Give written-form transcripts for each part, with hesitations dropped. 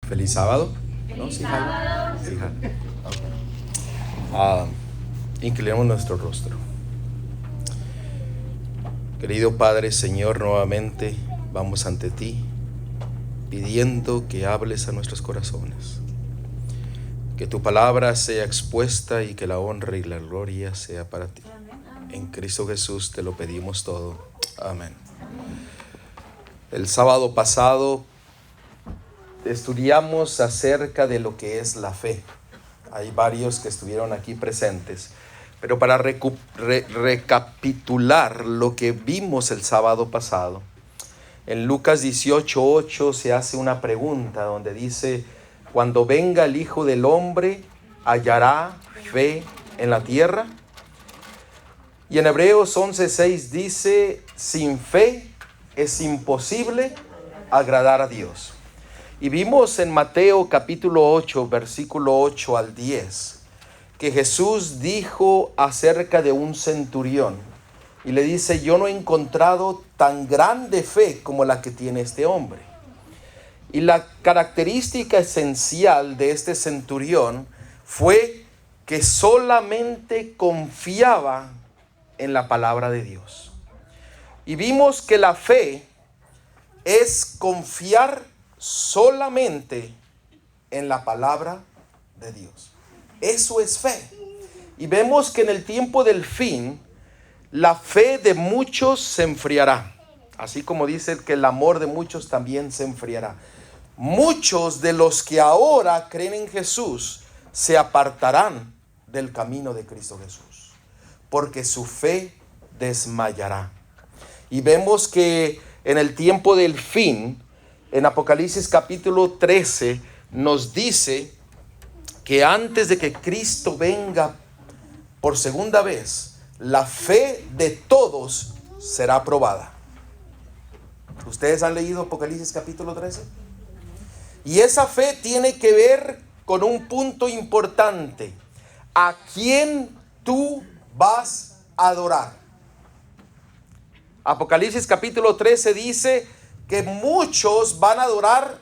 Feliz sábado. Feliz Sí, sábado. Sí, inclinemos nuestro rostro. Querido Padre, Señor, nuevamente vamos ante ti pidiendo que hables a nuestros corazones, que tu palabra sea expuesta y que la honra y la gloria sea para ti. En Cristo Jesús te lo pedimos todo. Amén. El sábado pasado estudiamos acerca de lo que es la fe. Hay varios que estuvieron aquí presentes, pero para recapitular lo que vimos el sábado pasado, en Lucas 18:8 se hace una pregunta donde dice: cuando venga el Hijo del Hombre, ¿hallará fe en la tierra? Y en Hebreos 11:6 dice: sin fe es imposible agradar a Dios. Y vimos en Mateo capítulo 8, versículo 8 al 10, que Jesús dijo acerca de un centurión. Y le dice: yo no he encontrado tan grande fe como la que tiene este hombre. Y la característica esencial de este centurión fue que solamente confiaba en la palabra de Dios. Y vimos que la fe es confiar solamente en la palabra de Dios. Eso es fe. Y vemos que en el tiempo del fin, la fe de muchos se enfriará. Así como dice que el amor de muchos también se enfriará. Muchos de los que ahora creen en Jesús se apartarán del camino de Cristo Jesús, porque su fe desmayará. Y vemos que en el tiempo del fin, en Apocalipsis capítulo 13, nos dice que antes de que Cristo venga por segunda vez, la fe de todos será probada. ¿Ustedes han leído Apocalipsis capítulo 13? Y esa fe tiene que ver con un punto importante: ¿a quién tú vas a adorar? Apocalipsis capítulo 13 dice que muchos van a adorar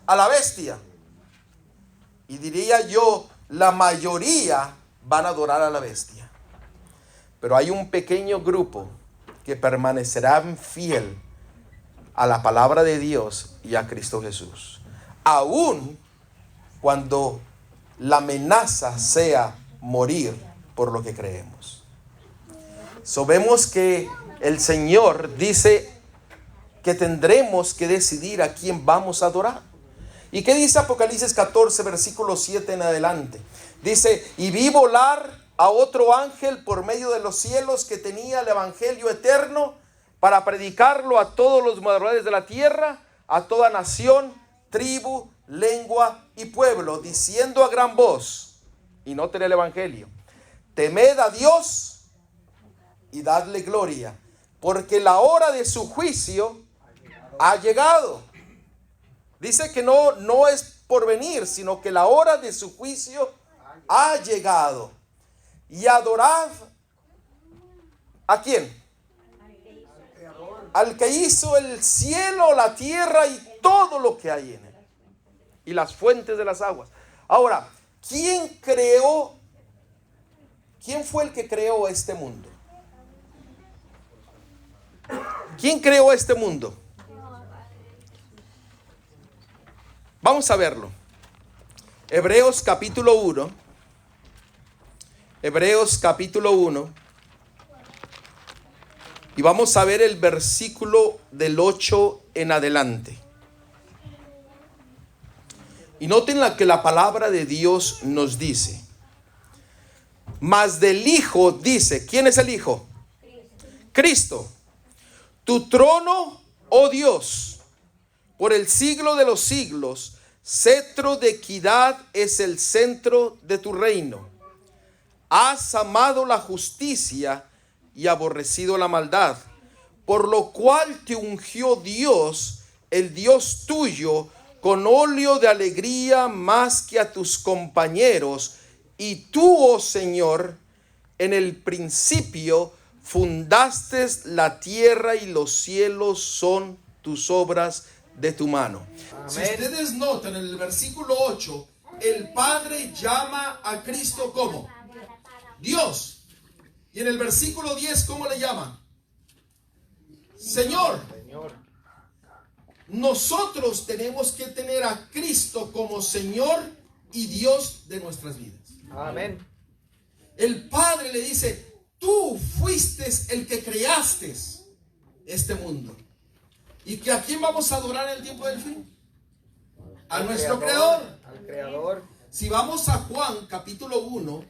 a la bestia. Y diría yo, la mayoría van a adorar a la bestia. Pero hay un pequeño grupo que permanecerán fiel a la palabra de Dios y a Cristo Jesús, aun cuando la amenaza sea morir por lo que creemos. Vemos que el Señor dice que tendremos que decidir a quién vamos a adorar. ¿Y qué dice Apocalipsis 14, versículo 7 en adelante? Dice: y vi volar a otro ángel por medio de los cielos, que tenía el evangelio eterno para predicarlo a todos los moradores de la tierra, a toda nación, tribu, lengua y pueblo, diciendo a gran voz, y noten el evangelio: temed a Dios y dadle gloria, porque la hora de su juicio ha llegado. Dice que no es por venir, sino que la hora de su juicio ha llegado. Y adorad, ¿a quién? Al que hizo el cielo, la tierra y todo lo que hay en él, y las fuentes de las aguas. Ahora, ¿quién fue el que creó este mundo? ¿Quién creó este mundo? Vamos a verlo. Hebreos capítulo 1. Hebreos capítulo 1. Y vamos a ver el versículo del 8 en adelante. Y noten que la palabra de Dios nos dice: mas del Hijo dice, ¿quién es el Hijo? Cristo. Tu trono, oh Dios, por el siglo de los siglos, cetro de equidad es el centro de tu reino. Has amado la justicia y aborrecido la maldad, por lo cual te ungió Dios, el Dios tuyo, con óleo de alegría más que a tus compañeros. Y tú, oh Señor, en el principio fundaste la tierra, y los cielos son tus obras. de tu mano. Amén. Si ustedes notan en el versículo 8, el Padre llama a Cristo como Dios. Y en el versículo 10, ¿cómo le llama? Señor. Nosotros tenemos que tener a Cristo como Señor y Dios de nuestras vidas. Amén. El Padre le dice, tú fuiste el que creaste este mundo. ¿Y que a quién vamos a adorar en el tiempo del fin? A nuestro Creador. Al Creador. Si vamos a Juan capítulo 1,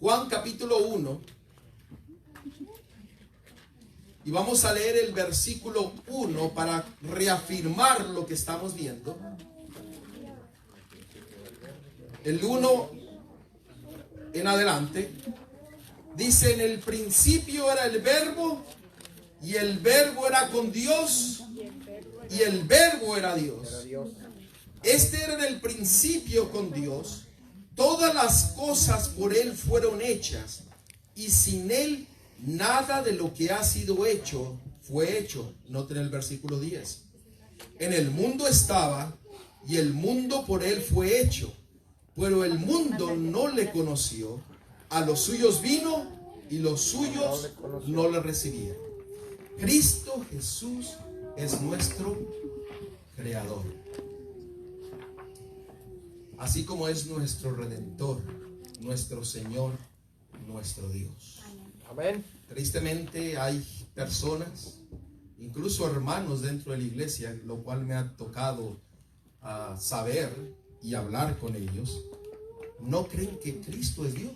Juan capítulo 1, y vamos a leer el versículo 1 para reafirmar lo que estamos viendo. El 1 en adelante dice: en el principio era el verbo, y el verbo era con Dios, y el verbo era Dios. Este era en el principio con Dios. Todas las cosas por Él fueron hechas, y sin Él nada de lo que ha sido hecho fue hecho. Noten el versículo 10. En el mundo estaba, y el mundo por Él fue hecho, pero el mundo no le conoció. A los suyos vino, y los suyos no le recibían. Cristo Jesús es nuestro Creador, así como es nuestro Redentor, nuestro Señor, nuestro Dios. Amén. Tristemente hay personas, incluso hermanos dentro de la iglesia, lo cual me ha tocado saber y hablar con ellos, no creen que Cristo es Dios.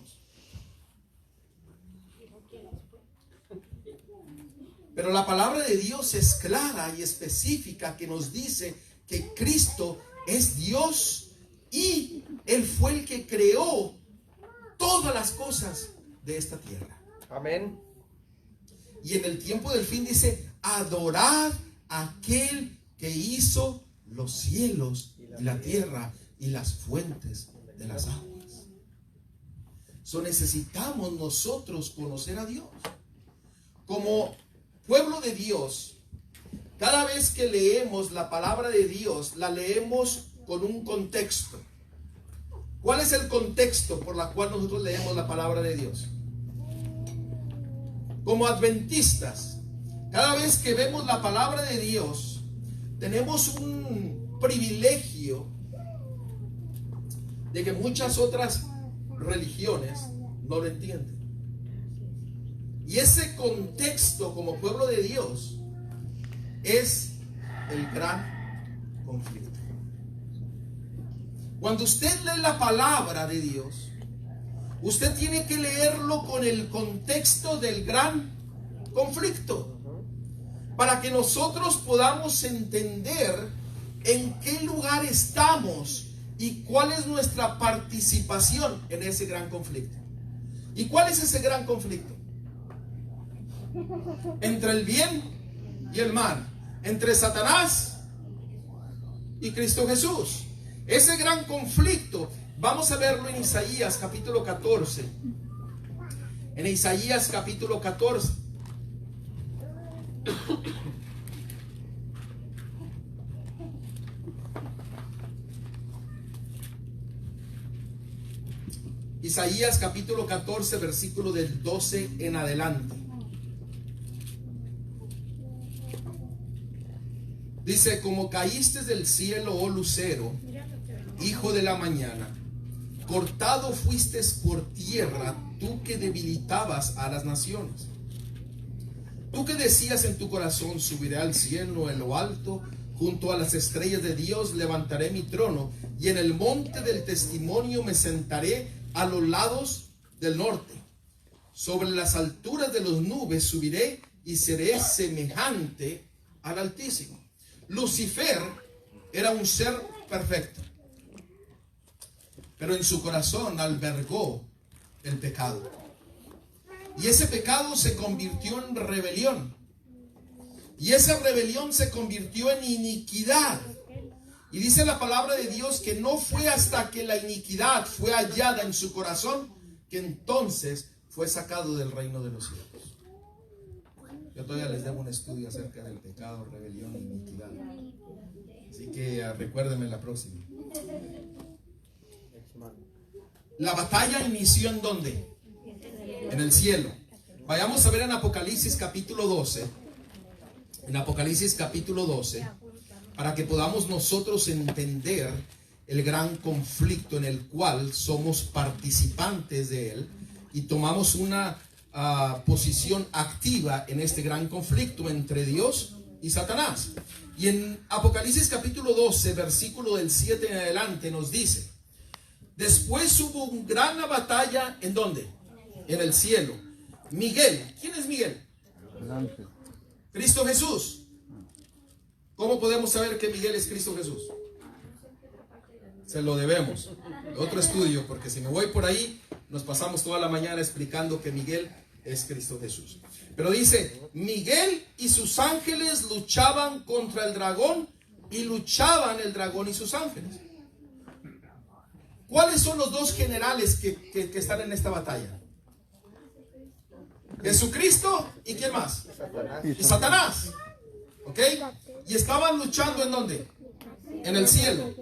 Pero la palabra de Dios es clara y específica, que nos dice que Cristo es Dios y Él fue el que creó todas las cosas de esta tierra. Amén. Y en el tiempo del fin dice: adorad a aquel que hizo los cielos y la tierra y las fuentes de las aguas. Necesitamos nosotros conocer a Dios. Como pueblo de Dios, cada vez que leemos la palabra de Dios, la leemos con un contexto. ¿Cuál es el contexto por el cual nosotros leemos la palabra de Dios? Como adventistas, cada vez que vemos la palabra de Dios, tenemos un privilegio de que muchas otras religiones no lo entienden. Y ese contexto como pueblo de Dios es el gran conflicto. Cuando usted lee la palabra de Dios, usted tiene que leerlo con el contexto del gran conflicto, para que nosotros podamos entender en qué lugar estamos y cuál es nuestra participación en ese gran conflicto. ¿Y cuál es ese gran conflicto? Entre el bien y el mal, entre Satanás y Cristo Jesús. Ese gran conflicto vamos a verlo en Isaías capítulo 14. En Isaías capítulo 14. Isaías capítulo 14, versículo del 12 en adelante. Dice: como caíste del cielo, oh lucero, hijo de la mañana, cortado fuiste por tierra, tú que debilitabas a las naciones. Tú que decías en tu corazón: subiré al cielo en lo alto, junto a las estrellas de Dios levantaré mi trono, y en el monte del testimonio me sentaré a los lados del norte. Sobre las alturas de las nubes subiré y seré semejante al Altísimo. Lucifer era un ser perfecto, pero en su corazón albergó el pecado. Y ese pecado se convirtió en rebelión. Y esa rebelión se convirtió en iniquidad. Y dice la palabra de Dios que no fue hasta que la iniquidad fue hallada en su corazón que entonces fue sacado del reino de los cielos. Yo todavía les debo un estudio acerca del pecado, rebelión e iniquidad. Así que recuérdenme la próxima. La batalla inició ¿en dónde? En el cielo. Vayamos a ver en Apocalipsis capítulo 12. En Apocalipsis capítulo 12, para que podamos nosotros entender el gran conflicto en el cual somos participantes de él y tomamos una posición activa en este gran conflicto entre Dios y Satanás. Y en Apocalipsis capítulo 12, versículo del 7 en adelante nos dice: después hubo una gran batalla, ¿en dónde? En el cielo. Miguel, ¿quién es Miguel? El ángel. Cristo Jesús. ¿Cómo podemos saber que Miguel es Cristo Jesús? Se lo debemos. Otro estudio, porque si me voy por ahí, nos pasamos toda la mañana explicando que Miguel es Cristo Jesús. Pero dice, Miguel y sus ángeles luchaban contra el dragón, y luchaban el dragón y sus ángeles. ¿Cuáles son los dos generales que están en esta batalla? Jesucristo y ¿quién más? Y Satanás. ¿Ok? Y estaban luchando ¿en dónde? En el cielo.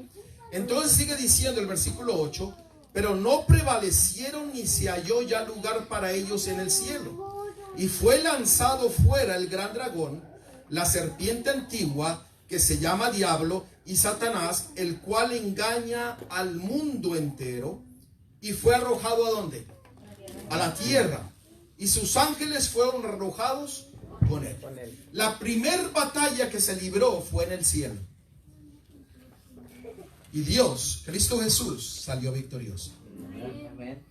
Entonces sigue diciendo el versículo 8: pero no prevalecieron ni se halló ya lugar para ellos en el cielo. Y fue lanzado fuera el gran dragón, la serpiente antigua, que se llama Diablo y Satanás, el cual engaña al mundo entero. Y fue arrojado ¿a dónde? A la tierra. Y sus ángeles fueron arrojados con él. La primer batalla que se libró fue en el cielo. Y Dios, Cristo Jesús, salió victorioso. Amén.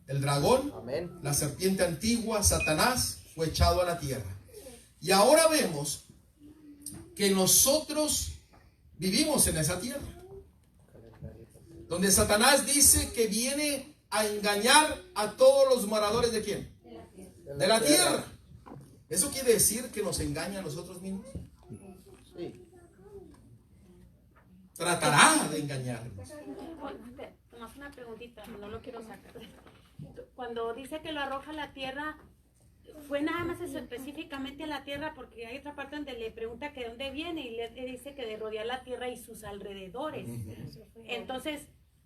El dragón, Amén. la serpiente antigua, Satanás, fue echado a la tierra. Y ahora vemos que nosotros vivimos en esa tierra, donde Satanás dice que viene a engañar a todos los moradores ¿de quién? De la tierra. ¿Eso quiere decir que nos engaña a nosotros mismos? Sí. Tratará de engañarnos. Nomás una preguntita, no lo quiero sacar. Cuando dice que lo arroja a la tierra, ¿fue nada más eso específicamente a la tierra? Porque hay otra parte donde le pregunta que de dónde viene y le dice que de rodear la tierra y sus alrededores. Entonces,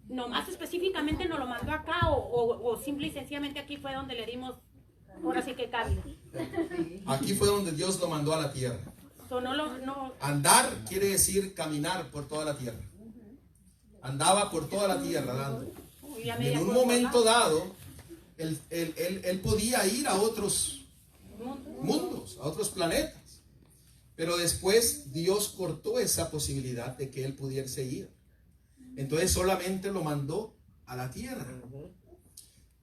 nomás específicamente nos lo mandó acá o simple y sencillamente aquí fue donde le dimos, ahora sí que cabida. Aquí fue donde Dios lo mandó a la tierra. Andar quiere decir caminar por toda la tierra. Andaba por toda la tierra dando. Y en un momento dado, él podía ir a otros mundos, a otros planetas. Pero después Dios cortó esa posibilidad de que él pudiese ir. Entonces solamente lo mandó a la tierra.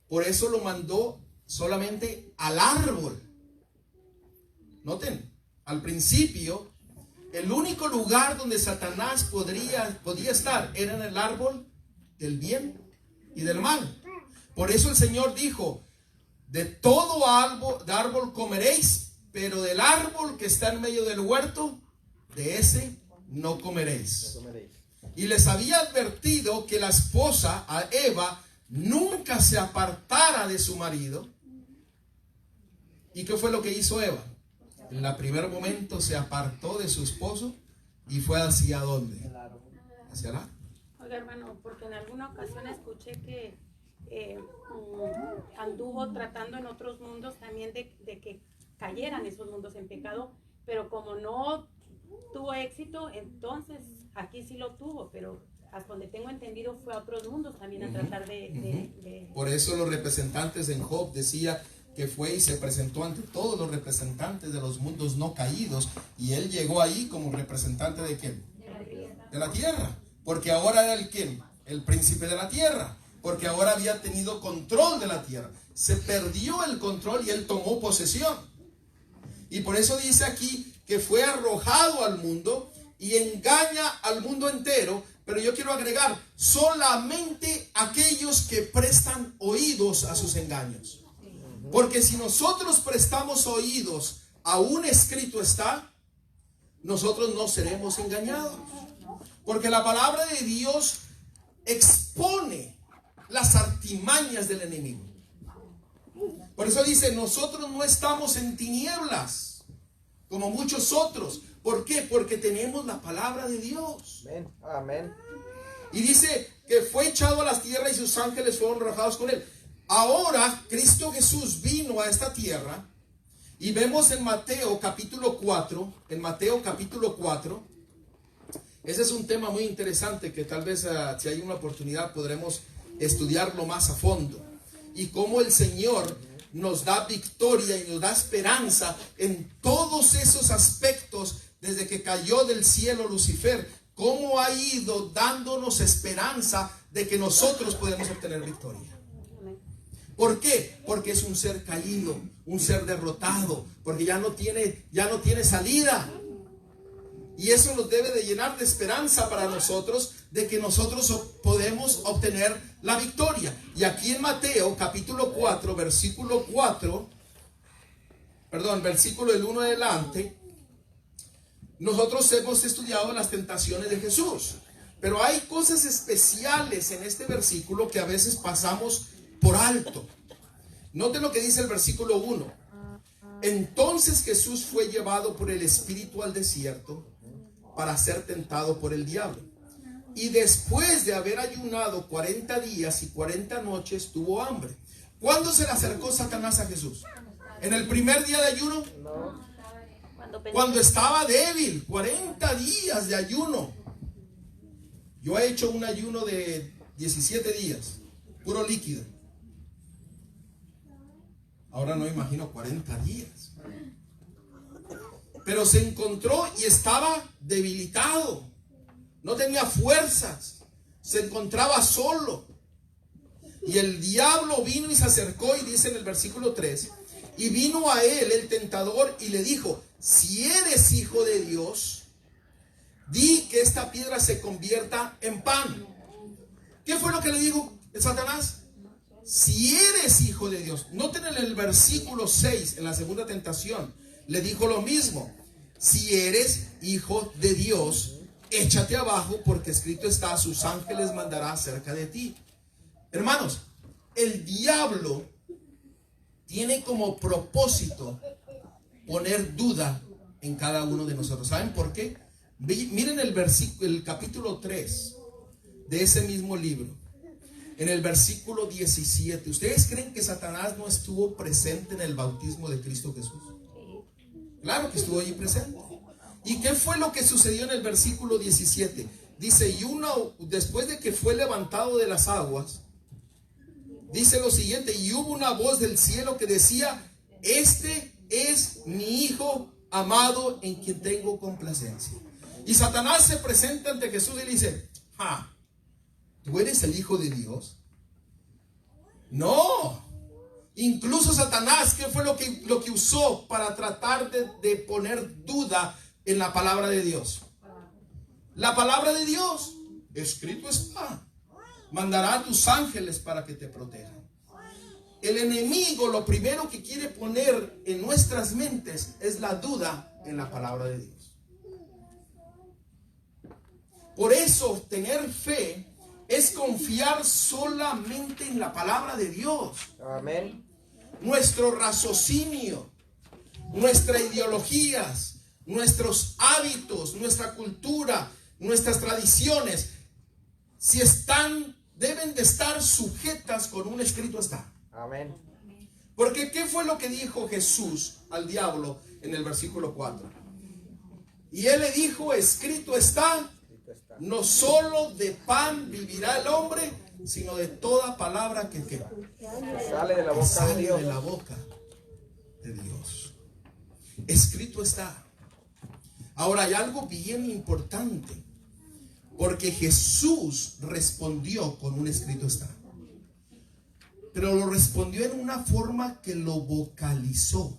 Por eso lo mandó solamente al árbol. Noten, al principio, el único lugar donde Satanás podía estar era en el árbol del bien y del mal. Por eso el Señor dijo: de todo árbol comeréis, pero del árbol que está en medio del huerto, de ese no comeréis. Y les había advertido que la esposa, a Eva, nunca se apartara de su marido. ¿Y qué fue lo que hizo Eva? En el primer momento se apartó de su esposo y fue ¿hacia dónde? Hacia el árbol. Oiga, hermano, porque en alguna ocasión escuché que anduvo tratando en otros mundos también de que cayeran esos mundos en pecado, pero como no tuvo éxito, entonces aquí sí lo tuvo, pero hasta donde tengo entendido fue a otros mundos también a tratar de... Por eso los representantes en Job decía que fue y se presentó ante todos los representantes de los mundos no caídos, y él llegó ahí como representante ¿de quién? De la tierra, porque ahora era el quién, el príncipe de la tierra, porque ahora había tenido control de la tierra. Se perdió el control y él tomó posesión, y por eso dice aquí que fue arrojado al mundo y engaña al mundo entero. Pero yo quiero agregar, solamente aquellos que prestan oídos a sus engaños. Porque si nosotros prestamos oídos a un escrito está, nosotros no seremos engañados. Porque la palabra de Dios expone las artimañas del enemigo. Por eso dice, nosotros no estamos en tinieblas como muchos otros. ¿Por qué? Porque tenemos la palabra de Dios. Amén. Amén. Y dice que fue echado a la tierra y sus ángeles fueron arrojados con él. Ahora Cristo Jesús vino a esta tierra y vemos en Mateo capítulo 4, ese es un tema muy interesante que tal vez si hay una oportunidad podremos estudiarlo más a fondo. Y cómo el Señor nos da victoria y nos da esperanza en todos esos aspectos desde que cayó del cielo Lucifer. Cómo ha ido dándonos esperanza de que nosotros podemos obtener victoria. ¿Por qué? Porque es un ser caído, un ser derrotado, porque ya no tiene salida. Y eso nos debe de llenar de esperanza para nosotros, de que nosotros podemos obtener la victoria. Y aquí en Mateo capítulo 4, versículo del 1 adelante, nosotros hemos estudiado las tentaciones de Jesús. Pero hay cosas especiales en este versículo que a veces pasamos por alto. Noten lo que dice el versículo 1. Entonces Jesús fue llevado por el Espíritu al desierto para ser tentado por el diablo. Y después de haber ayunado 40 días y 40 noches, tuvo hambre. ¿Cuándo se le acercó Satanás a Jesús? ¿En el primer día de ayuno? No. Cuando estaba débil, 40 días de ayuno. Yo he hecho un ayuno de 17 días, puro líquido. Ahora no imagino 40 días. Pero se encontró y estaba debilitado. No tenía fuerzas. Se encontraba solo. Y el diablo vino y se acercó, y dice en el versículo 3, y vino a él el tentador y le dijo: si eres hijo de Dios, di que esta piedra se convierta en pan. ¿Qué fue lo que le dijo Satanás? Si eres hijo de Dios. Noten en el versículo 6, en la segunda tentación, le dijo lo mismo: si eres hijo de Dios, échate abajo, porque escrito está: sus ángeles mandará cerca de ti. Hermanos, el diablo tiene como propósito poner duda en cada uno de nosotros. ¿Saben por qué? Miren el capítulo 3 de ese mismo libro. En el versículo 17, ¿ustedes creen que Satanás no estuvo presente en el bautismo de Cristo Jesús? Claro que estuvo allí presente. ¿Y qué fue lo que sucedió en el versículo 17? Dice: y después de que fue levantado de las aguas, dice lo siguiente: y hubo una voz del cielo que decía: este es mi hijo amado, en quien tengo complacencia. Y Satanás se presenta ante Jesús y le dice: ¿tú eres el hijo de Dios? No. Incluso Satanás, ¿qué fue lo que usó para tratar de poner duda en la palabra de Dios? La palabra de Dios, escrito está: mandará a tus ángeles para que te protejan. El enemigo lo primero que quiere poner en nuestras mentes es la duda en la palabra de Dios. Por eso tener fe es confiar solamente en la palabra de Dios. Amén. Nuestro raciocinio, nuestras ideologías, nuestros hábitos, nuestra cultura, nuestras tradiciones, deben de estar sujetas con un escrito está. Amén. Porque ¿qué fue lo que dijo Jesús al diablo en el versículo 4? Y él le dijo: escrito está, no solo de pan vivirá el hombre, sino de toda palabra que sale de la boca de Dios. Escrito está. Ahora hay algo bien importante, porque Jesús respondió con un escrito está. Pero lo respondió en una forma que lo vocalizó.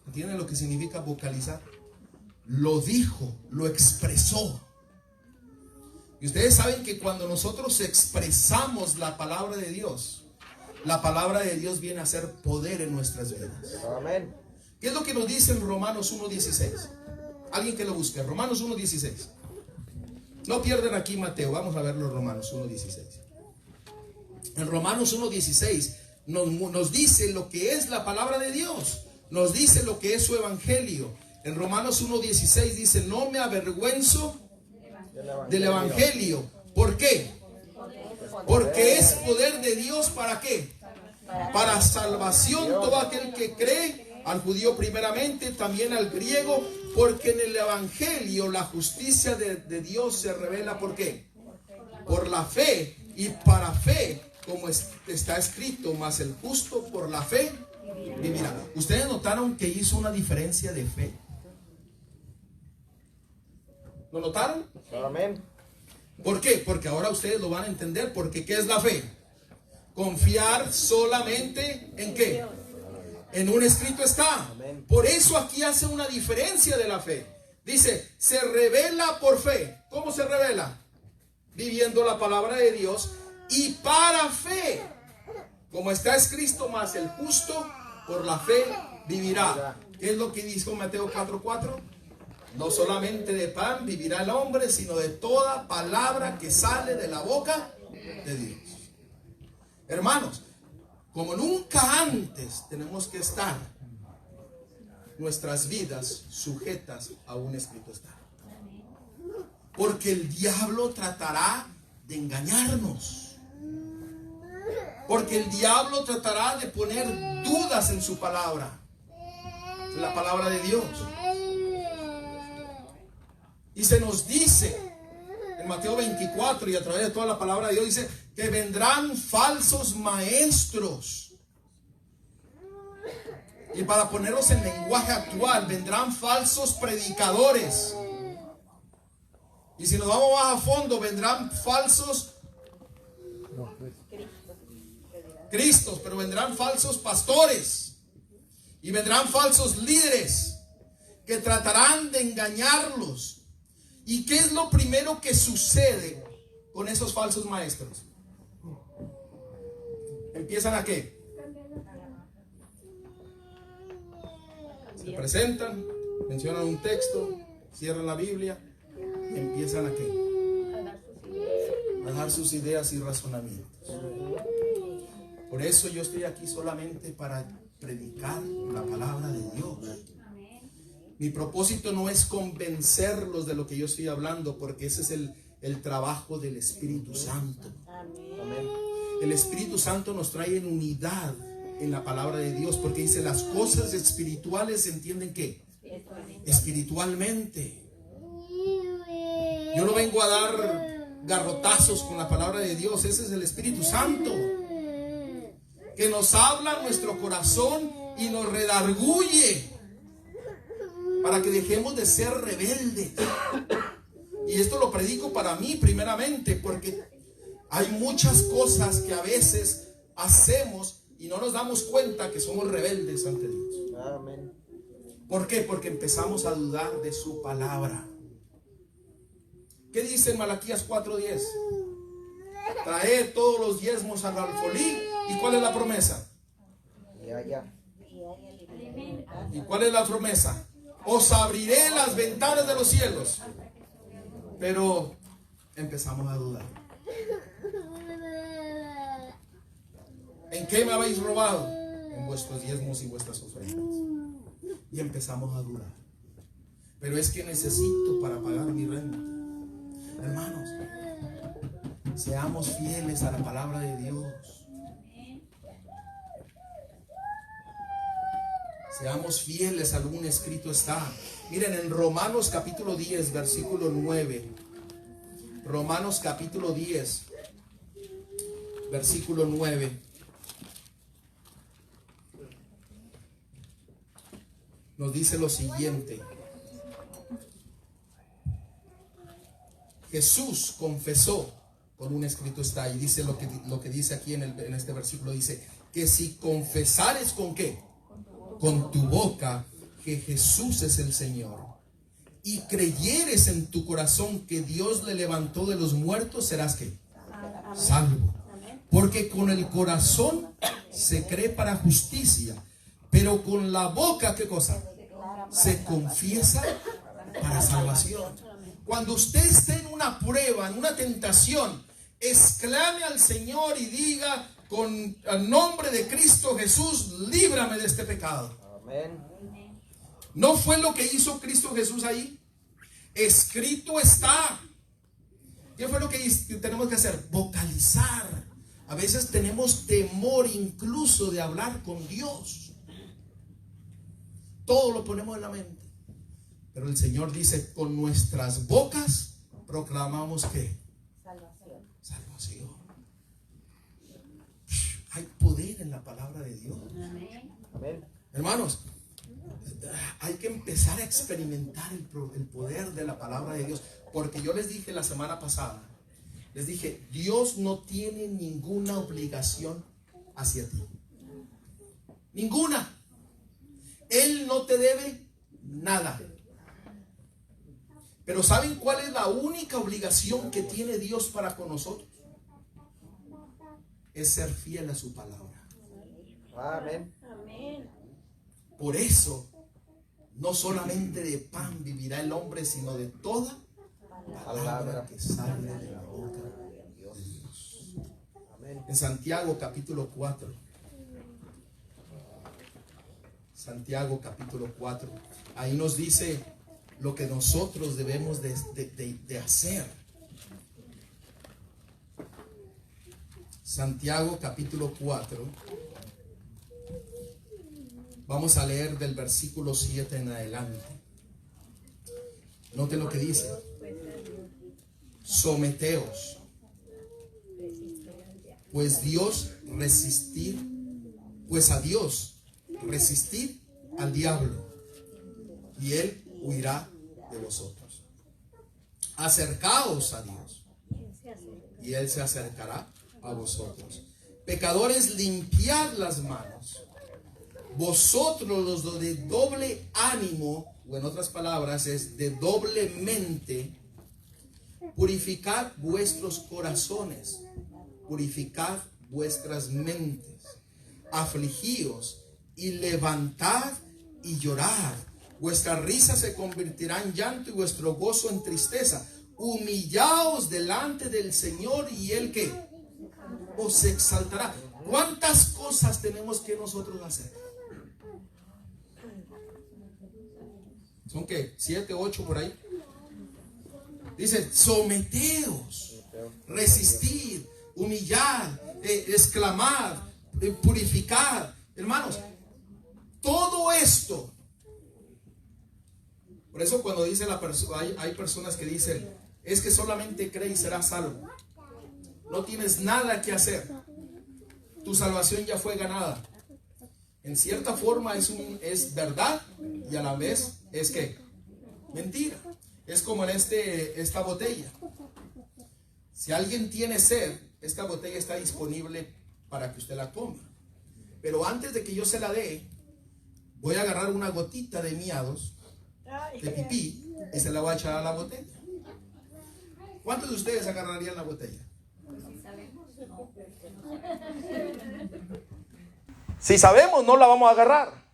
¿Entienden lo que significa vocalizar? Lo dijo, lo expresó. Y ustedes saben que cuando nosotros expresamos la palabra de Dios, la palabra de Dios viene a ser poder en nuestras vidas. Amén. ¿Qué es lo que nos dice en Romanos 1:16? Alguien que lo busque. Romanos 1:16. No pierden aquí Mateo. Vamos a verlo, Romanos 1:16. En Romanos 1:16 nos dice lo que es la palabra de Dios. nos dice lo que es su evangelio. En Romanos 1:16 dice: no me avergüenzo del evangelio. ¿Por qué? Porque es poder de Dios. ¿Para qué? Para salvación todo aquel que cree, al judío primeramente, también al griego, porque en el evangelio la justicia de Dios se revela. ¿Por qué? Por la fe, y para fe, como está escrito, mas el justo por la fe vivirá. ¿Ustedes notaron que hizo una diferencia de fe? ¿Lo notaron? Amén. ¿Por qué? Porque ahora ustedes lo van a entender. Porque ¿qué es la fe? Confiar solamente ¿en qué? En un escrito está. Por eso aquí hace una diferencia de la fe. Dice, se revela por fe. ¿Cómo se revela? Viviendo la palabra de Dios, y para fe, como está escrito, mas el justo por la fe vivirá. ¿Qué es lo que dijo Mateo 4:4? No solamente de pan vivirá el hombre, sino de toda palabra que sale de la boca de Dios. Hermanos, como nunca antes tenemos que estar nuestras vidas sujetas a un escrito está. Porque el diablo tratará de engañarnos. Porque el diablo tratará de poner dudas en su palabra, en la palabra de Dios. Y se nos dice en Mateo 24 y a través de toda la palabra de Dios, dice que vendrán falsos maestros. Y para ponerlos en lenguaje actual, vendrán falsos predicadores. Y si nos vamos más a fondo, vendrán falsos Cristos, pero vendrán falsos pastores. Y vendrán falsos líderes que tratarán de engañarlos. ¿Y qué es lo primero que sucede con esos falsos maestros? ¿Empiezan a qué? Se presentan, mencionan un texto, cierran la Biblia y empiezan a qué? A dar sus ideas y razonamientos. Por eso yo estoy aquí solamente para predicar la palabra de Dios. Mi propósito no es convencerlos de lo que yo estoy hablando, porque ese es el trabajo del Espíritu Santo. El Espíritu Santo nos trae en unidad en la palabra de Dios, porque dice las cosas espirituales se entienden ¿qué? Espiritualmente. Yo no vengo a dar garrotazos con la palabra de Dios. Ese es el Espíritu Santo que nos habla en nuestro corazón y nos redarguye para que dejemos de ser rebeldes. Y esto lo predico para mí primeramente, porque hay muchas cosas que a veces hacemos y no nos damos cuenta que somos rebeldes ante Dios. Amén. ¿Por qué? Porque empezamos a dudar de su palabra. ¿Qué dice en Malaquías 4:10? Traed todos los diezmos al alfolí. ¿Y cuál es la promesa? ¿Y cuál es la promesa? Os abriré las ventanas de los cielos. Pero empezamos a dudar. ¿En qué me habéis robado? En vuestros diezmos y vuestras ofrendas. Y empezamos a dudar. Pero es que necesito para pagar mi renta. Hermanos, seamos fieles a la palabra de Dios. Seamos fieles a algún escrito está. Miren, en Romanos capítulo 10, versículo 9. Romanos capítulo 10, versículo 9. Nos dice lo siguiente. Jesús confesó, con un escrito está, y dice lo que dice aquí en este versículo, dice que si confesares ¿con qué? Con tu boca que Jesús es el Señor, y creyeres en tu corazón que Dios le levantó de los muertos, serás ¿qué? Salvo. Porque con el corazón se cree para justicia, pero con la boca ¿qué cosa? Se confiesa para salvación. Cuando usted esté en una prueba, en una tentación, exclame al Señor y diga: con el nombre de Cristo Jesús, líbrame de este pecado. Amén. ¿No fue lo que hizo Cristo Jesús ahí? Escrito está. ¿Qué fue lo que tenemos que hacer? Vocalizar. A veces tenemos temor incluso de hablar con Dios. Todo lo ponemos en la mente. Pero el Señor dice, con nuestras bocas proclamamos ¿qué? Salvación. Salvación. Hay poder en la palabra de Dios. Amén. Hermanos, hay que empezar a experimentar el poder de la palabra de Dios. Porque yo les dije la semana pasada, les dije, Dios no tiene ninguna obligación hacia ti. Ninguna. Él no te debe nada. Pero ¿saben cuál es la única obligación que tiene Dios para con nosotros? Es ser fiel a su palabra. Amén. Por eso, no solamente de pan vivirá el hombre, sino de toda palabra que sale de la boca de Dios. Amén. En Santiago capítulo 4. Santiago capítulo 4. Ahí nos dice lo que nosotros debemos de hacer. Santiago capítulo 4. Vamos a leer del versículo 7 en adelante. Noten lo que dice. Someteos, pues a Dios resistir al diablo, y él huirá de vosotros. Acercaos a Dios, y él se acercará a vosotros. Pecadores, limpiad las manos. Vosotros los de doble ánimo, o en otras palabras es de doble mente, purificad vuestros corazones, purificad vuestras mentes, afligíos y levantad y llorad. Vuestra risa se convertirá en llanto y vuestro gozo en tristeza. Humillaos delante del Señor y Él ¿qué? Os exaltará. ¿Cuántas cosas tenemos que nosotros hacer? ¿Son qué? 7, 8 por ahí. Dice, someteos, resistid, humillad, exclamad, purificad. Hermanos, todo esto. Por eso cuando dice hay personas que dicen, es que solamente cree y serás salvo. No tienes nada que hacer. Tu salvación ya fue ganada. En cierta forma es verdad y a la vez es que mentira. Es como en esta botella. Si alguien tiene sed, esta botella está disponible para que usted la tome. Pero antes de que yo se la dé, voy a agarrar una gotita de miados, de pipí, y se la voy a echar a la botella. ¿Cuántos de ustedes agarrarían la botella? Si sabemos, no la vamos a agarrar.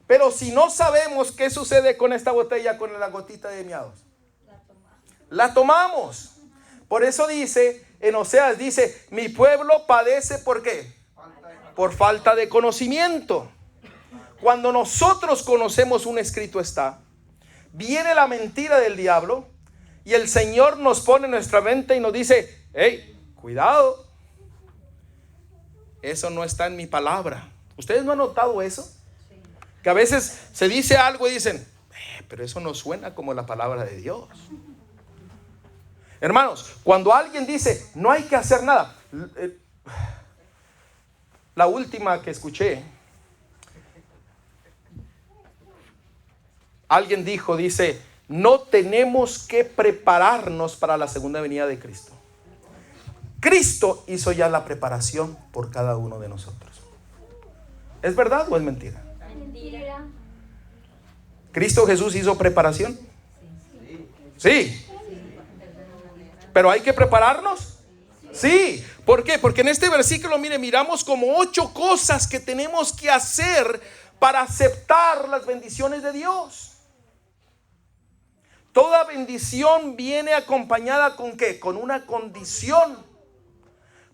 Pero si no sabemos qué sucede con esta botella, con la gotita de miados, la tomamos. Por eso dice, en Oseas dice, mi pueblo padece ¿por qué? Por falta de conocimiento. Cuando nosotros conocemos un escrito está, viene la mentira del diablo y el Señor nos pone en nuestra mente y nos dice, hey, cuidado, eso no está en mi palabra. ¿Ustedes no han notado eso? Que a veces se dice algo y dicen, pero eso no suena como la palabra de Dios. Hermanos, cuando alguien dice, no hay que hacer nada. La última que escuché, alguien dice, no tenemos que prepararnos para la segunda venida de Cristo. Cristo hizo ya la preparación por cada uno de nosotros. ¿Es verdad o es mentira? Mentira. ¿Cristo Jesús hizo preparación? Sí. ¿Pero hay que prepararnos? Sí. ¿Por qué? Porque en este versículo, miramos como 8 cosas que tenemos que hacer para aceptar las bendiciones de Dios. Toda bendición viene acompañada ¿con qué? Con una condición.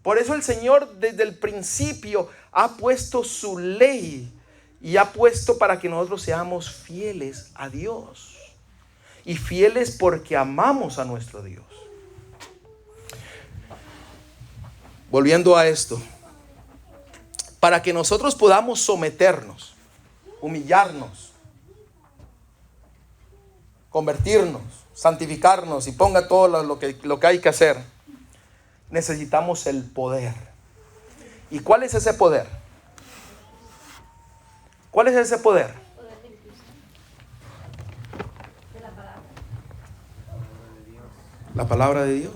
Por eso el Señor desde el principio ha puesto su ley y ha puesto para que nosotros seamos fieles a Dios. Y fieles porque amamos a nuestro Dios. Volviendo a esto, para que nosotros podamos someternos, humillarnos, convertirnos, santificarnos y ponga todo lo que hay que hacer, necesitamos el poder. ¿Y cuál es ese poder? ¿Cuál es ese poder? La palabra de Dios.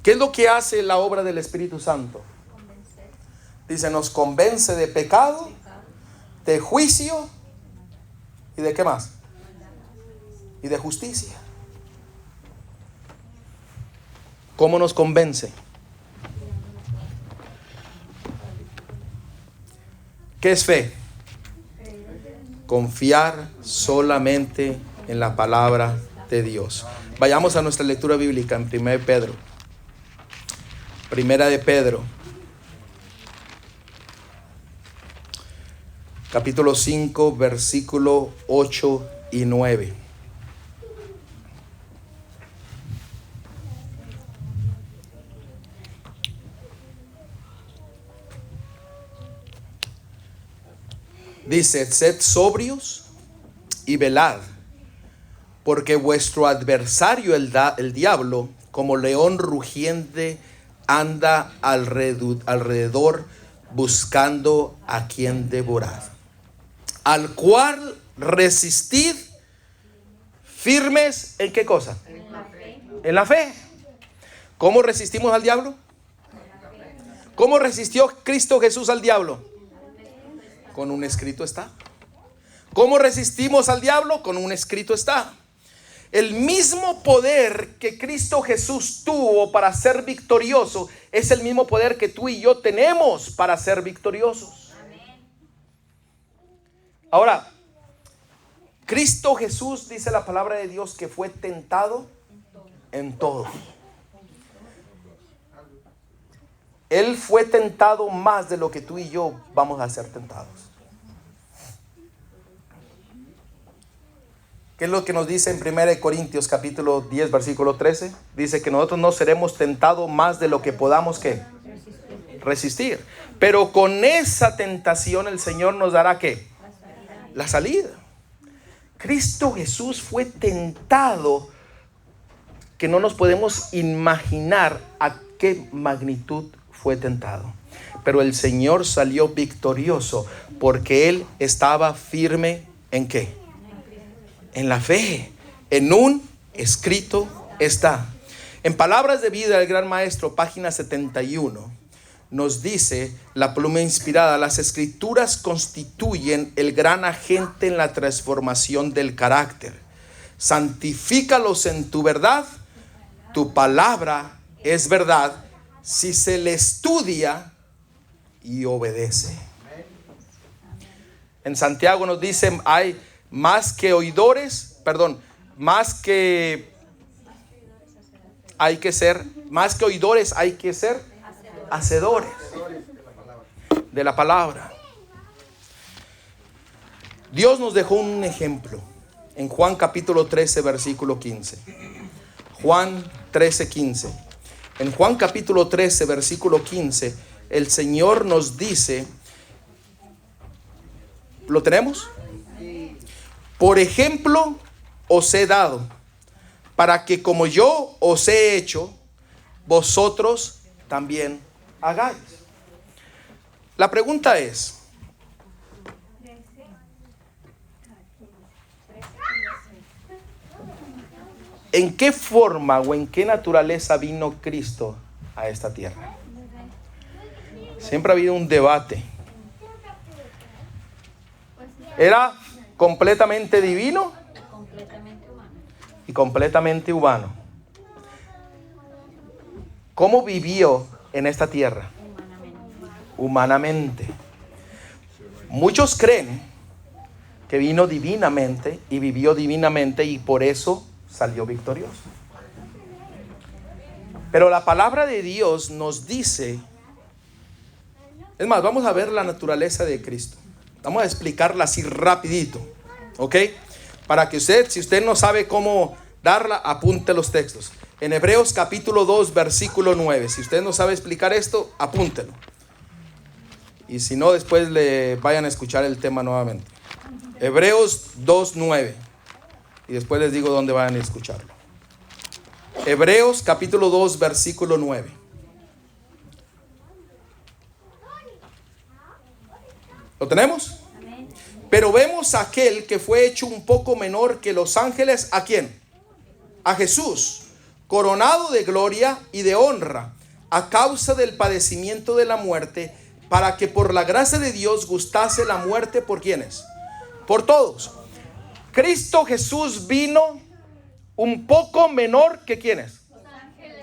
¿Qué es lo que hace la obra del Espíritu Santo? Dice, nos convence de pecado, de juicio y de ¿qué más? Y de justicia. ¿Cómo nos convence? ¿Qué es fe? Confiar solamente en la palabra de Dios. Vayamos a nuestra lectura bíblica en Primera de Pedro, capítulo 5, versículo 8 y 9. Dice, sed sobrios y velad, porque vuestro adversario el diablo, como león rugiente, anda alrededor buscando a quien devorar, al cual resistid firmes ¿en qué cosa? En la fe. En la fe. ¿Cómo resistimos al diablo? ¿Cómo resistió Cristo Jesús al diablo? Con un escrito está. ¿Cómo resistimos al diablo? Con un escrito está. El mismo poder que Cristo Jesús tuvo para ser victorioso es el mismo poder que tú y yo tenemos para ser victoriosos. Ahora, Cristo Jesús, dice la palabra de Dios, que fue tentado en todo. Él fue tentado más de lo que tú y yo vamos a ser tentados. ¿Qué es lo que nos dice en 1 Corintios capítulo 10 versículo 13? Dice que nosotros no seremos tentados más de lo que podamos ¿qué? Resistir. Pero con esa tentación el Señor nos dará ¿qué? La salida. Cristo Jesús fue tentado que no nos podemos imaginar a qué magnitud fue tentado. Pero el Señor salió victorioso porque Él estaba firme ¿en qué? En la fe. En un escrito está. En Palabras de Vida del Gran Maestro, página 71, nos dice la pluma inspirada: las escrituras constituyen el gran agente en la transformación del carácter. Santifícalos en tu verdad. Tu palabra es verdad si se le estudia y obedece. En Santiago nos dice, hay más que oidores, más que oidores, hay que ser hacedores de la palabra. Dios nos dejó un ejemplo en Juan capítulo 13 versículo 15. Juan 13, 15. En Juan capítulo 13 versículo 15, el Señor nos dice, ¿lo tenemos? Por ejemplo os he dado, para que como yo os he hecho, vosotros también hagáis. La pregunta es, ¿en qué forma o en qué naturaleza vino Cristo a esta tierra? Siempre ha habido un debate. ¿Era completamente divino y completamente humano? ¿Cómo vivió en esta tierra? Humanamente. Muchos creen que vino divinamente y vivió divinamente y por eso salió victorioso. Pero la palabra de Dios nos dice Es más, vamos a ver la naturaleza de Cristo. Vamos a explicarla así rapidito, ¿ok? Para que usted, si usted no sabe cómo darla, apunte los textos. En Hebreos capítulo 2, versículo 9. Si usted no sabe explicar esto, apúntelo. Y si no, después le vayan a escuchar el tema nuevamente. Hebreos 2, 9. Y después les digo dónde vayan a escucharlo. Hebreos capítulo 2, versículo 9. ¿Lo tenemos? Pero vemos a aquel que fue hecho un poco menor que los ángeles. ¿A quién? A Jesús, coronado de gloria y de honra, a causa del padecimiento de la muerte, para que por la gracia de Dios gustase la muerte. ¿Por quiénes? Por todos. Cristo Jesús vino un poco menor que ¿quiénes?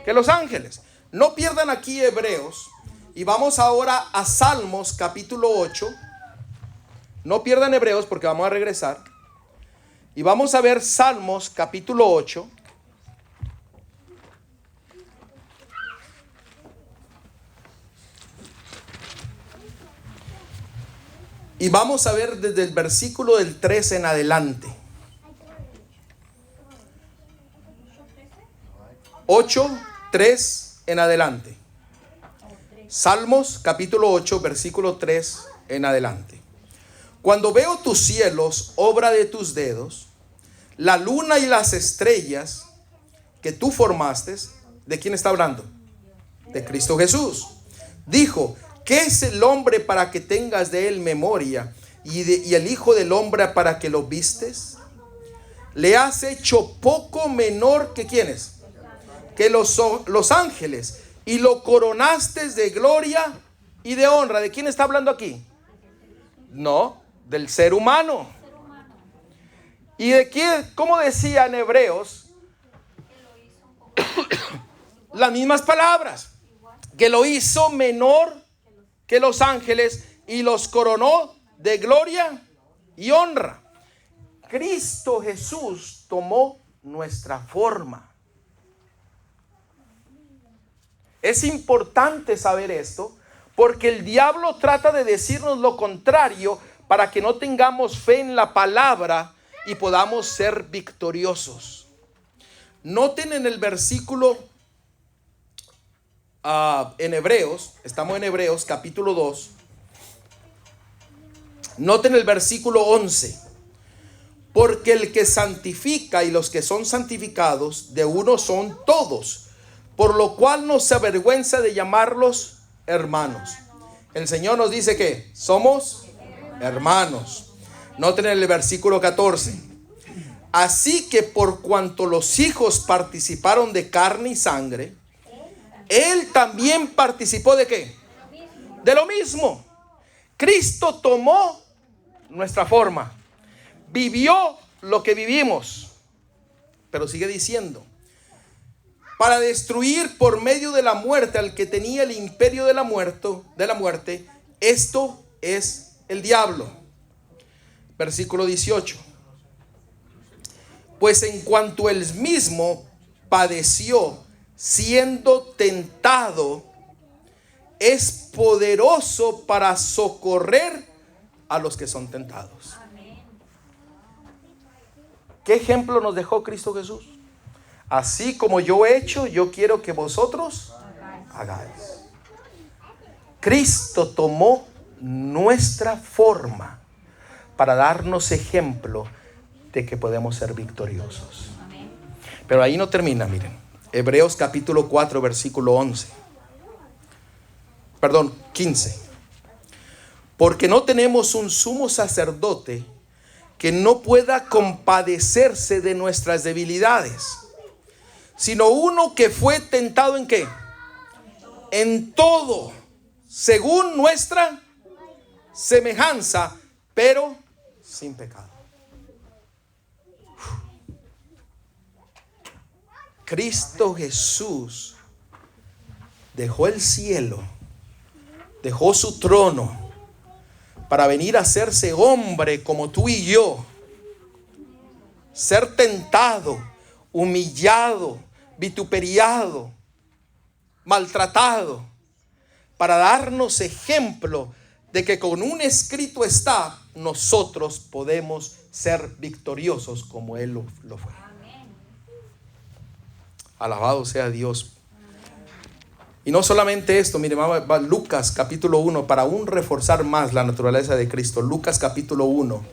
Que los ángeles. No pierdan aquí Hebreos. Y vamos ahora a Salmos capítulo 8. No pierdan Hebreos porque vamos a regresar. Y vamos a ver Salmos capítulo 8. Y vamos a ver desde el versículo del 3 en adelante. 8, 3 en adelante. Salmos capítulo 8, versículo 3 en adelante. Cuando veo tus cielos, obra de tus dedos, la luna y las estrellas que tú formaste, ¿de quién está hablando? De Cristo Jesús. Dijo: ¿qué es el hombre para que tengas de él memoria? Y el hijo del hombre para que lo vistes. Le has hecho poco menor que ¿quiénes? Que los ángeles. Y lo coronaste de gloria y de honra. ¿De quién está hablando aquí? No, del ser humano. ¿Y de quién? ¿Cómo decía en Hebreos? Las mismas palabras. Que lo hizo menor que los ángeles y los coronó de gloria y honra. Cristo Jesús tomó nuestra forma. Es importante saber esto porque el diablo trata de decirnos lo contrario para que no tengamos fe en la palabra y podamos ser victoriosos. Noten en el versículo en Hebreos, estamos en Hebreos capítulo 2. Noten el versículo 11. Porque el que santifica y los que son santificados de uno son todos, por lo cual no se avergüenza de llamarlos hermanos. El Señor nos dice que somos hermanos. Noten el versículo 14. Así que por cuanto los hijos participaron de carne y sangre, Él también participó ¿de qué? De lo mismo. Cristo tomó nuestra forma, vivió lo que vivimos, pero sigue diciendo, para destruir por medio de la muerte al que tenía el imperio de la muerte, esto es el diablo. Versículo 18. Pues en cuanto él mismo padeció siendo tentado, es poderoso para socorrer a los que son tentados. ¿Qué ejemplo nos dejó Cristo Jesús? Así como yo he hecho, yo quiero que vosotros hagáis. Cristo tomó nuestra forma para darnos ejemplo de que podemos ser victoriosos. Pero ahí no termina, miren. Hebreos capítulo 4, versículo 15. Porque no tenemos un sumo sacerdote que no pueda compadecerse de nuestras debilidades, sino uno que fue tentado ¿en qué? En todo, según nuestra semejanza, pero sin pecado. Cristo Jesús dejó el cielo, dejó su trono para venir a hacerse hombre como tú y yo, ser tentado, humillado, vituperiado, maltratado, para darnos ejemplo de que con un escrito está, nosotros podemos ser victoriosos como Él lo fue. Alabado sea Dios. Y no solamente esto, mire, va Lucas capítulo 1, para aún reforzar más la naturaleza de Cristo. Lucas capítulo 1.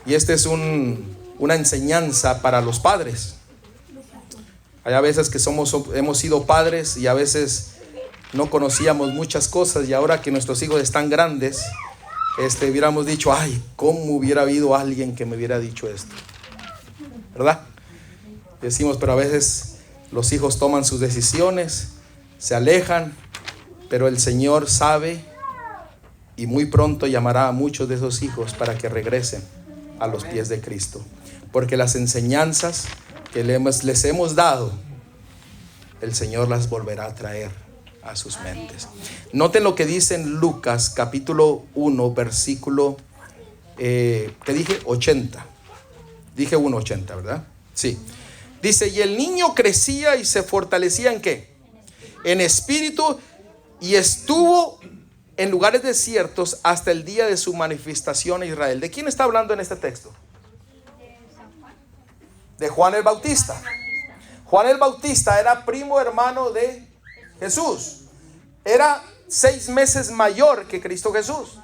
Y este es una enseñanza para los padres. Hay a veces que hemos sido padres y a veces no conocíamos muchas cosas, y ahora que nuestros hijos están grandes, hubiéramos dicho, ay, ¿cómo hubiera habido alguien que me hubiera dicho esto? ¿Verdad? Decimos, pero a veces los hijos toman sus decisiones, se alejan, pero el Señor sabe y muy pronto llamará a muchos de esos hijos para que regresen a los pies de Cristo. Porque las enseñanzas que les hemos dado, el Señor las volverá a traer a sus mentes. Noten lo que dice en Lucas capítulo 1 versículo ¿qué dije? 80. Dije 1:80, ¿verdad? Sí. Dice, y el niño crecía y se fortalecía ¿en qué? En espíritu, y estuvo en lugares desiertos hasta el día de su manifestación a Israel. ¿De quién está hablando en este texto? De Juan el Bautista. Juan el Bautista era primo hermano de Jesús. Era 6 meses mayor que Cristo Jesús.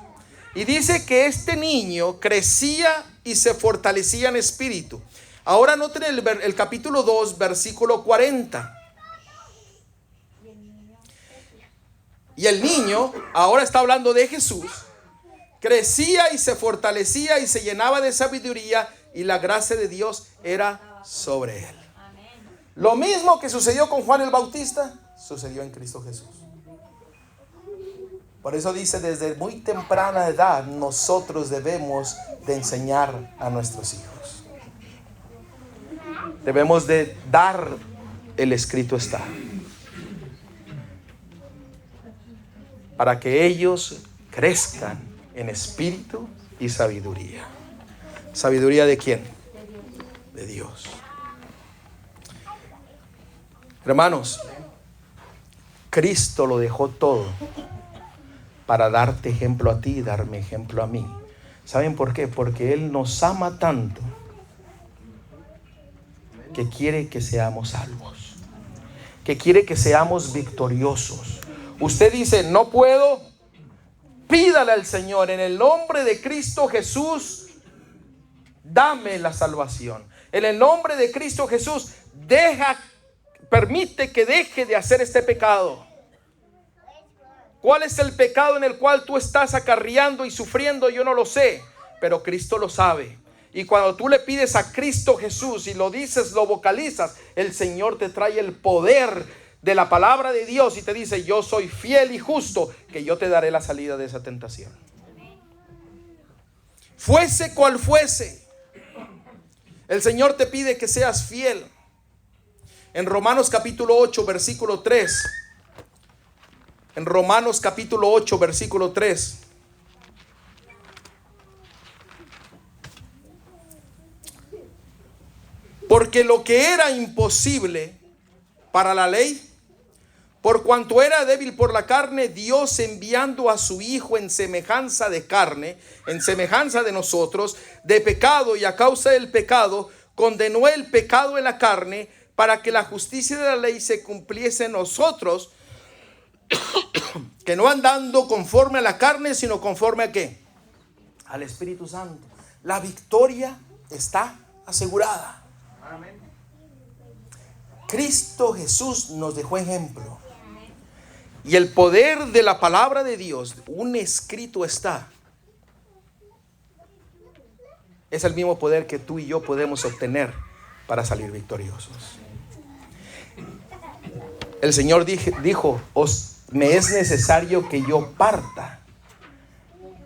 Y dice que este niño crecía y se fortalecía en espíritu. Ahora noten el capítulo 2, versículo 40. Y el niño, ahora está hablando de Jesús, crecía y se fortalecía y se llenaba de sabiduría, y la gracia de Dios era sobre él. Lo mismo que sucedió con Juan el Bautista, sucedió en Cristo Jesús. Por eso dice, desde muy temprana edad nosotros debemos de enseñar a nuestros hijos. Debemos de dar el escrito está, para que ellos crezcan en espíritu y sabiduría. ¿Sabiduría de quién? De Dios. Hermanos, Cristo lo dejó todo para darte ejemplo a ti y darme ejemplo a mí. ¿Saben por qué? Porque Él nos ama tanto que quiere que seamos salvos, que quiere que seamos victoriosos. Usted dice, no puedo, pídale al Señor, en el nombre de Cristo Jesús, dame la salvación. En el nombre de Cristo Jesús, permite que deje de hacer este pecado. ¿Cuál es el pecado en el cual tú estás acarreando y sufriendo? Yo no lo sé, pero Cristo lo sabe. Y cuando tú le pides a Cristo Jesús y lo dices, lo vocalizas, el Señor te trae el poder de la palabra de Dios y te dice, yo soy fiel y justo, que yo te daré la salida de esa tentación. Fuese cual fuese, el Señor te pide que seas fiel. En Romanos capítulo 8, versículo 3. En Romanos capítulo 8, versículo 3. Porque lo que era imposible para la ley, por cuanto era débil por la carne, Dios enviando a su Hijo en semejanza de carne, en semejanza de nosotros, de pecado, y a causa del pecado, condenó el pecado en la carne, para que la justicia de la ley se cumpliese en nosotros, que no andando conforme a la carne, sino conforme a ¿qué? Al Espíritu Santo. La victoria está asegurada. Cristo Jesús nos dejó ejemplo. Y el poder de la palabra de Dios, un escrito está, es el mismo poder que tú y yo podemos obtener para salir victoriosos. El Señor dijo, me es necesario que yo parta,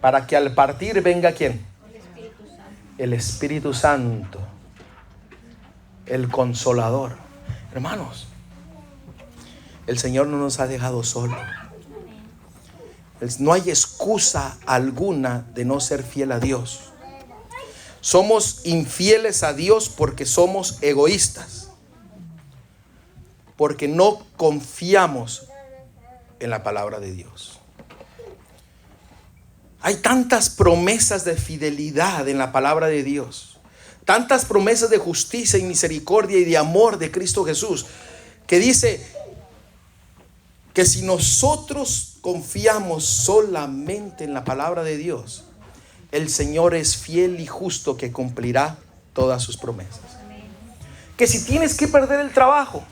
para que al partir venga ¿quién? El Espíritu Santo, el Consolador. Hermanos, el Señor no nos ha dejado solos. No hay excusa alguna de no ser fiel a Dios. Somos infieles a Dios porque somos egoístas. porque no confiamos en la palabra de Dios. Hay tantas promesas de fidelidad en la palabra de Dios, tantas promesas de justicia y misericordia y de amor de Cristo Jesús, que dice que si nosotros confiamos solamente en la palabra de Dios, el Señor es fiel y justo que cumplirá todas sus promesas. Que si tienes que perder el trabajo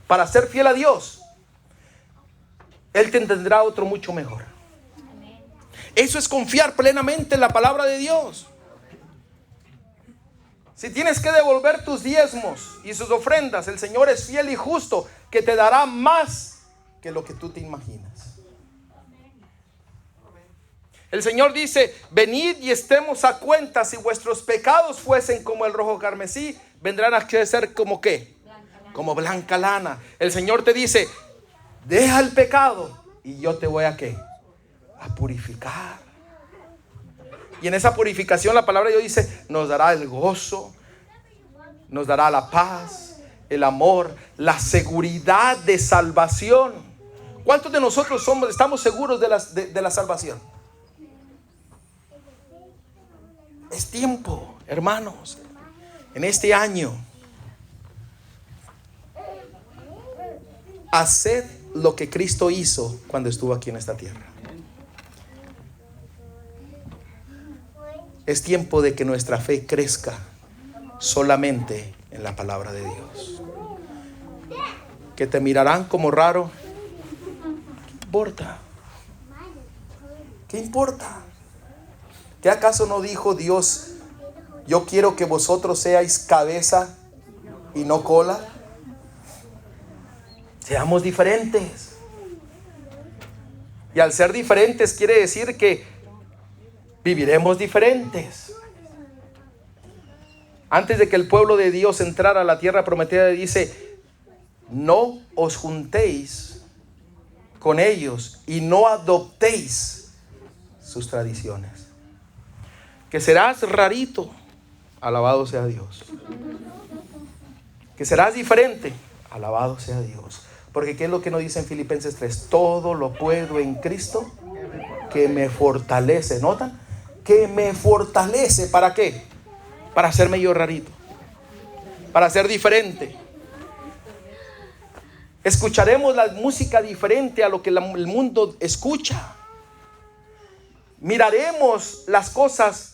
para ser fiel a Dios, Él te tendrá otro mucho mejor. Eso es confiar plenamente en la palabra de Dios. Si tienes que devolver tus diezmos y sus ofrendas, el Señor es fiel y justo que te dará más que lo que tú te imaginas. El Señor dice: venid y estemos a cuenta. Si vuestros pecados fuesen como el rojo carmesí, vendrán a ser como ¿qué? Como blanca lana. El Señor te dice: deja el pecado y yo te voy a ¿qué? A purificar. Y en esa purificación la palabra de Dios dice: nos dará el gozo, nos dará la paz, el amor, la seguridad de salvación. ¿Cuántos de nosotros estamos seguros de la salvación? Es tiempo, hermanos, en este año, haced lo que Cristo hizo cuando estuvo aquí en esta tierra. Es tiempo de que nuestra fe crezca solamente en la palabra de Dios. Que te mirarán como raro. ¿Qué importa? ¿Qué importa? ¿Qué acaso no dijo Dios: yo quiero que vosotros seáis cabeza y no cola? Seamos diferentes. Y al ser diferentes quiere decir que viviremos diferentes. Antes de que el pueblo de Dios entrara a la tierra prometida, dice: no os juntéis con ellos y no adoptéis sus tradiciones. Que serás rarito, alabado sea Dios. Que serás diferente, alabado sea Dios. Porque ¿qué es lo que nos dice en Filipenses 3? Todo lo puedo en Cristo que me fortalece. ¿Notan? Que me fortalece. ¿Para qué? Para hacerme yo rarito, para ser diferente. Escucharemos la música diferente a lo que el mundo escucha. Miraremos las cosas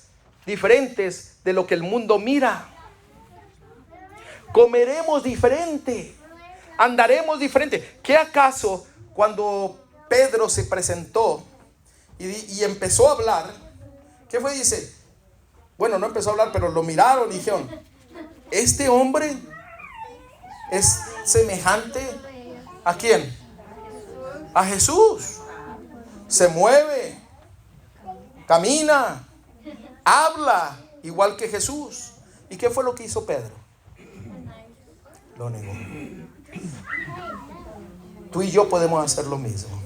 diferentes de lo que el mundo mira. Comeremos diferente. Andaremos diferente. ¿Qué acaso cuando Pedro se presentó y empezó a hablar? ¿Qué fue? Dice, bueno, no empezó a hablar, pero lo miraron y dijeron: este hombre es semejante ¿a quién? A Jesús. Se mueve, camina, habla igual que Jesús. ¿Y qué fue lo que hizo Pedro? Lo negó. Tú y yo podemos hacer lo mismo.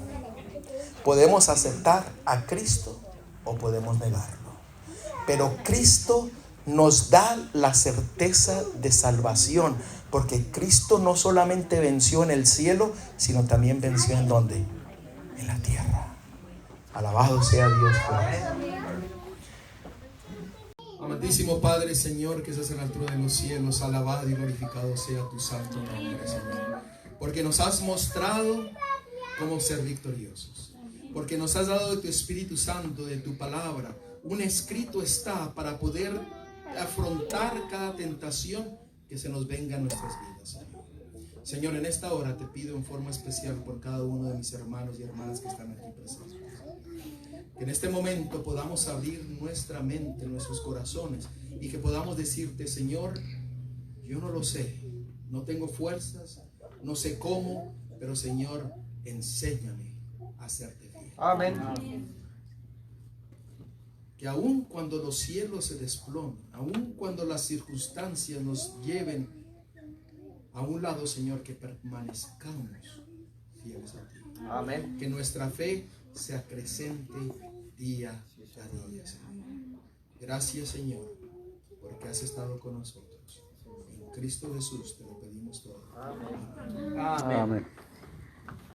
Podemos aceptar a Cristo o podemos negarlo. Pero Cristo nos da la certeza de salvación, porque Cristo no solamente venció en el cielo, sino también venció ¿en dónde? En la tierra. Alabado sea Dios por eso. Amantísimo Padre, Señor, que estás en la altura de los cielos, alabado y glorificado sea tu santo nombre, Señor. Porque nos has mostrado cómo ser victoriosos. Porque nos has dado de tu Espíritu Santo, de tu palabra. Un escrito está para poder afrontar cada tentación que se nos venga a nuestras vidas, Señor. Señor, en esta hora te pido en forma especial por cada uno de mis hermanos y hermanas que están aquí presentes. Que en este momento podamos abrir nuestra mente, nuestros corazones, y que podamos decirte: Señor, yo no lo sé, no tengo fuerzas, no sé cómo, pero Señor, enséñame a hacerte fiel. Amén. Que aun cuando los cielos se desplomen, aun cuando las circunstancias nos lleven a un lado, Señor, que permanezcamos fieles a ti. Amén. Que nuestra fe se acrecente día a día, Señor. Gracias, Señor, porque has estado con nosotros. En Cristo Jesús te lo pedimos todo. Amén. Amén.